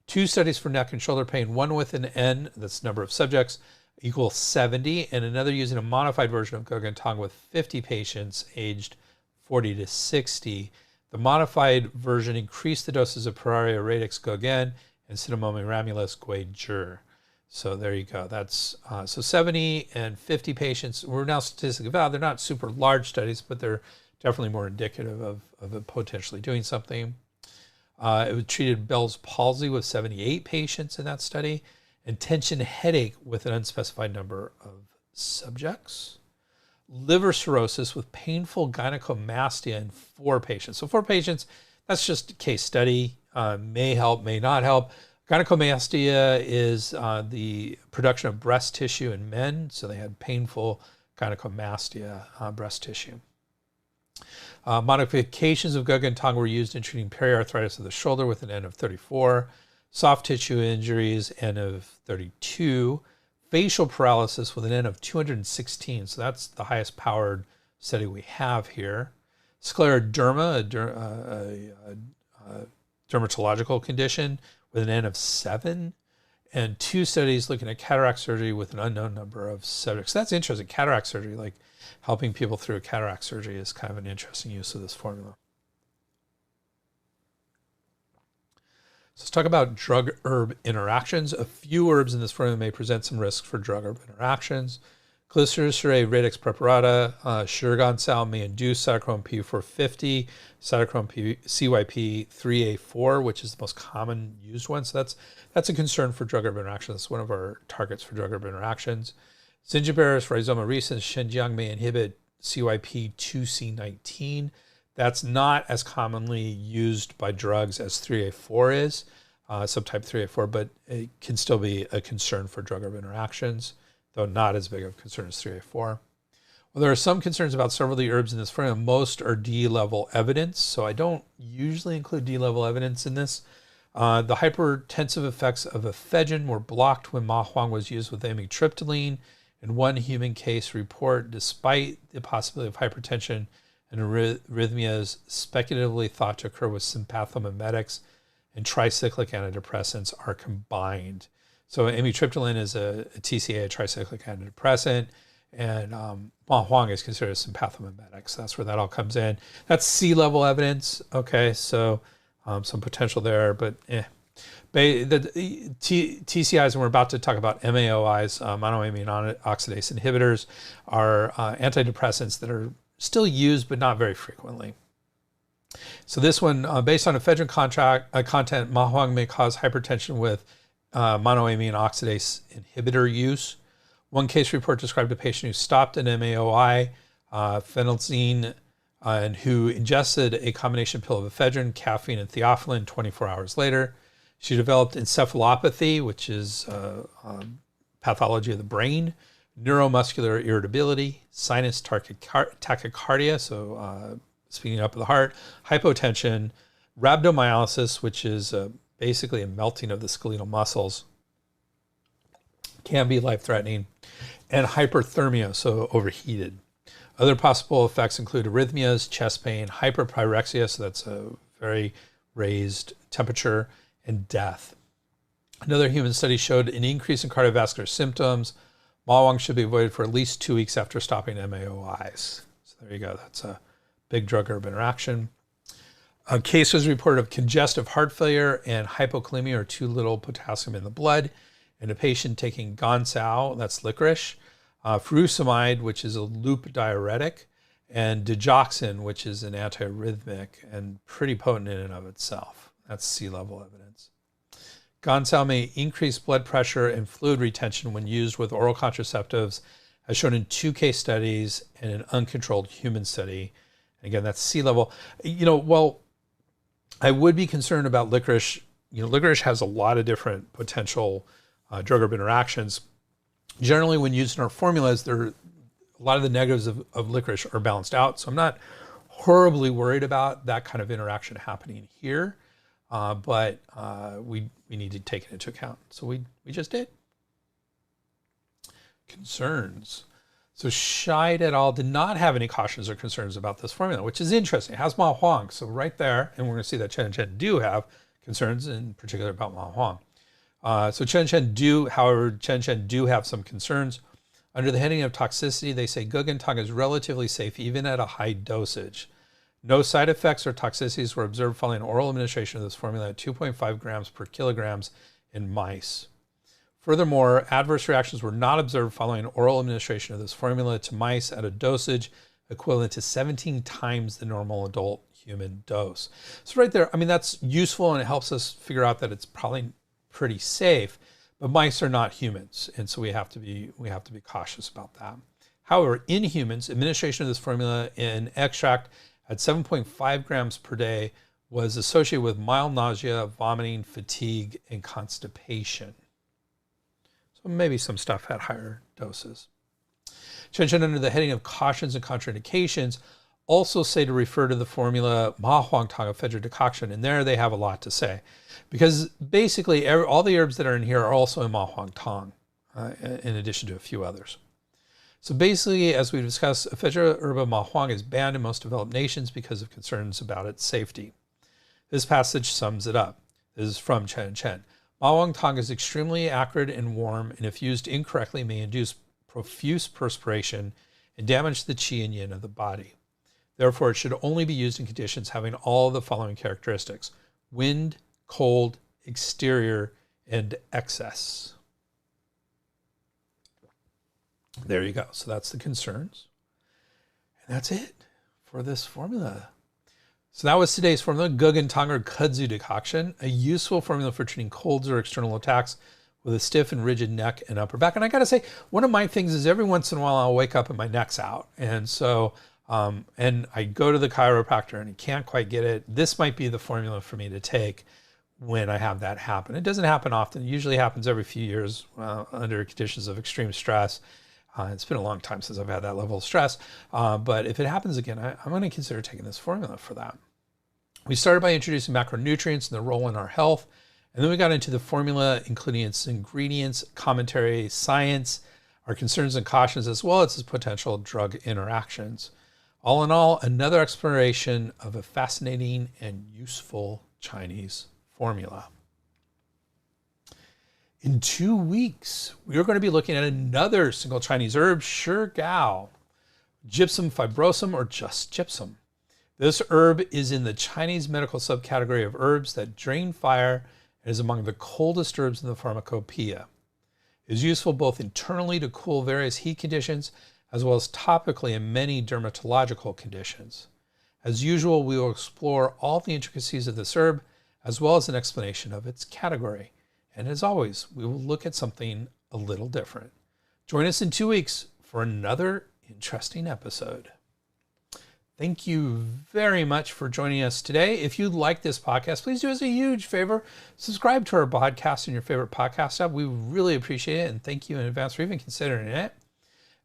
2 studies for neck and shoulder pain, one with an N, that's number of subjects, equals 70, and another using a modified version of Gé Gēn Tāng with 50 patients aged 40 to 60. The modified version increased the doses of Pararia radix Gé Gēn and Cynomolgus ramulus Gui Zhi. So there you go. That's so 70 and 50 patients. We're now statistically valid. They're not super large studies, but they're definitely more indicative of it potentially doing something. It was treated Bell's palsy with 78 patients in that study, and tension headache with an unspecified number of subjects. Liver cirrhosis with painful gynecomastia in 4 patients. So 4 patients, that's just a case study. May help, may not help. Gynecomastia is the production of breast tissue in men. So they had painful gynecomastia breast tissue. Modifications of Gé Gēn Tāng were used in treating periarthritis of the shoulder with an N of 34. Soft tissue injuries, N of 32. Facial paralysis with an N of 216. So that's the highest powered study we have here. Scleroderma, a dermatological condition with an N of 7. And 2 studies looking at cataract surgery with an unknown number of subjects. That's interesting. Cataract surgery, like helping people through cataract surgery, is kind of an interesting use of this formula. So let's talk about drug-herb interactions. A few herbs in this formula may present some risks for drug-herb interactions. Glycericerae radix preparata, Shirgan may induce cytochrome P450, cytochrome CYP3A4, which is the most common used one. So that's a concern for drug-herb interactions. That's one of our targets for drug-herb interactions. Zingiberis rhizoma recens Xinjiang may inhibit CYP2C19. That's not as commonly used by drugs as 3A4 is, subtype 3A4, but it can still be a concern for drug-herb interactions, though not as big of a concern as 3A4. Well, there are some concerns about several of the herbs in this formula. Most are D-level evidence, so I don't usually include D-level evidence in this. The hypertensive effects of ephedrine were blocked when Ma Huang was used with amitriptyline. In one human case report, despite the possibility of hypertension and arrhythmias speculatively thought to occur with sympathomimetics and tricyclic antidepressants are combined. So amitriptyline is a TCA, a tricyclic antidepressant, and Ma Huang is considered a sympathomimetic. So that's where that all comes in. That's C-level evidence. Okay, so some potential there, but the TCIs, and we're about to talk about MAOIs, monoamine oxidase inhibitors, are antidepressants that are still used, but not very frequently. So this one, based on ephedrine content, Ma Huang may cause hypertension with monoamine oxidase inhibitor use. One case report described a patient who stopped an MAOI, phenelzine, and who ingested a combination pill of ephedrine, caffeine, and theophylline 24 hours later. She developed encephalopathy, which is pathology of the brain, neuromuscular irritability, sinus tachycardia, so speeding up of the heart, hypotension, rhabdomyolysis, which is basically a melting of the skeletal muscles, can be life-threatening, and hyperthermia, so overheated. Other possible effects include arrhythmias, chest pain, hyperpyrexia, so that's a very raised temperature, and death. Another human study showed an increase in cardiovascular symptoms. Ma Huang should be avoided for at least 2 weeks after stopping MAOIs. So there you go. That's a big drug-herb interaction. A case was reported of congestive heart failure and hypokalemia, or too little potassium in the blood, in a patient taking Gansao, that's licorice, furosemide, which is a loop diuretic, and digoxin, which is an antiarrhythmic and pretty potent in and of itself. That's C-level evidence. Gansao may increase blood pressure and fluid retention when used with oral contraceptives, as shown in 2 case studies and an uncontrolled human study. And again, that's C-level. Well, I would be concerned about licorice. Licorice has a lot of different potential drug-herb interactions. Generally, when used in our formulas, a lot of the negatives of licorice are balanced out. So I'm not horribly worried about that kind of interaction happening here. But we need to take it into account. So we just did. Concerns. So Scheid et al. Did not have any cautions or concerns about this formula, which is interesting. It has Ma Huang, so right there, and we're going to see that Chen do have concerns, in particular about Ma Huang. So Chen do have some concerns. Under the heading of toxicity, they say Gé Gēn Tāng is relatively safe even at a high dosage. No side effects or toxicities were observed following oral administration of this formula at 2.5 grams per kilograms in mice. Furthermore, adverse reactions were not observed following oral administration of this formula to mice at a dosage equivalent to 17 times the normal adult human dose. So right there, I mean, that's useful and it helps us figure out that it's probably pretty safe, but mice are not humans. And so we have to be cautious about that. However, in humans, administration of this formula in extract at 7.5 grams per day was associated with mild nausea, vomiting, fatigue, and constipation. So maybe some stuff had higher doses. Mentioned under the heading of cautions and contraindications, also say to refer to the formula Ma Huang Tang of Kudzu Decoction, and there they have a lot to say. Because basically all the herbs that are in here are also in Ma Huang Tang, in addition to a few others. So basically, as we discussed, Ephedra herba Ma Huang is banned in most developed nations because of concerns about its safety. This passage sums it up. This is from Chen Chen. Ma Huang Tang is extremely acrid and warm, and if used incorrectly may induce profuse perspiration and damage the qi and yin of the body. Therefore, it should only be used in conditions having all the following characteristics: wind, cold, exterior, and excess. There you go. So that's the concerns. And that's it for this formula. So that was today's formula, Gé Gēn Tāng or Kudzu Decoction, a useful formula for treating colds or external attacks with a stiff and rigid neck and upper back. And I got to say, one of my things is every once in a while I'll wake up and my neck's out. And so, and I go to the chiropractor and he can't quite get it. This might be the formula for me to take when I have that happen. It doesn't happen often. It usually happens every few years under conditions of extreme stress. It's been a long time since I've had that level of stress. But if it happens again, I'm going to consider taking this formula for that. We started by introducing macronutrients and their role in our health. And then we got into the formula, including its ingredients, commentary, science, our concerns and cautions, as well as its potential drug interactions. All in all, another exploration of a fascinating and useful Chinese formula. In 2 weeks, we are going to be looking at another single Chinese herb, Shi Gao, Gypsum fibrosum, or just gypsum. This herb is in the Chinese medical subcategory of herbs that drain fire and is among the coldest herbs in the pharmacopoeia. It is useful both internally to cool various heat conditions as well as topically in many dermatological conditions. As usual, we will explore all the intricacies of this herb as well as an explanation of its category. And as always, we will look at something a little different. Join us in 2 weeks for another interesting episode. Thank you very much for joining us today. If you like this podcast, please do us a huge favor. Subscribe to our podcast in your favorite podcast app. We really appreciate it, and thank you in advance for even considering it.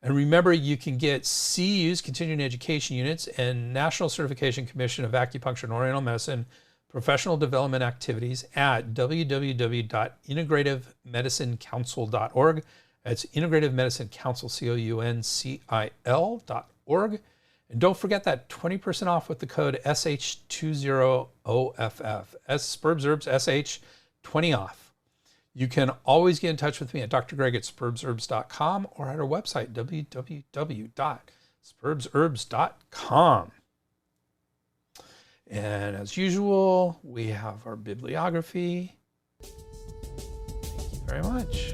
And remember, you can get CU's Continuing Education Units and National Certification Commission of Acupuncture and Oriental Medicine professional development activities at www.integrativemedicinecouncil.org. That's Integrative Medicine Council, COUNCIL.org. And don't forget that 20% off with the code SH20OFF. Spurbs SH20 off. You can always get in touch with me at drgreg@spurbsherbs.com or at our website, www.spurbsherbs.com. And as usual, we have our bibliography. Thank you very much.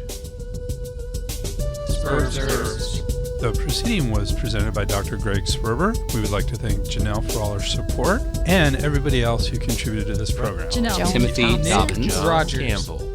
Spurbs Herbs.
The proceeding was presented by Dr. Greg Sperber. We would like to thank Janelle for all her support and everybody else who contributed to this program.
Janelle.
Timothy
Nick
Dobbins.
Rogers.
Campbell.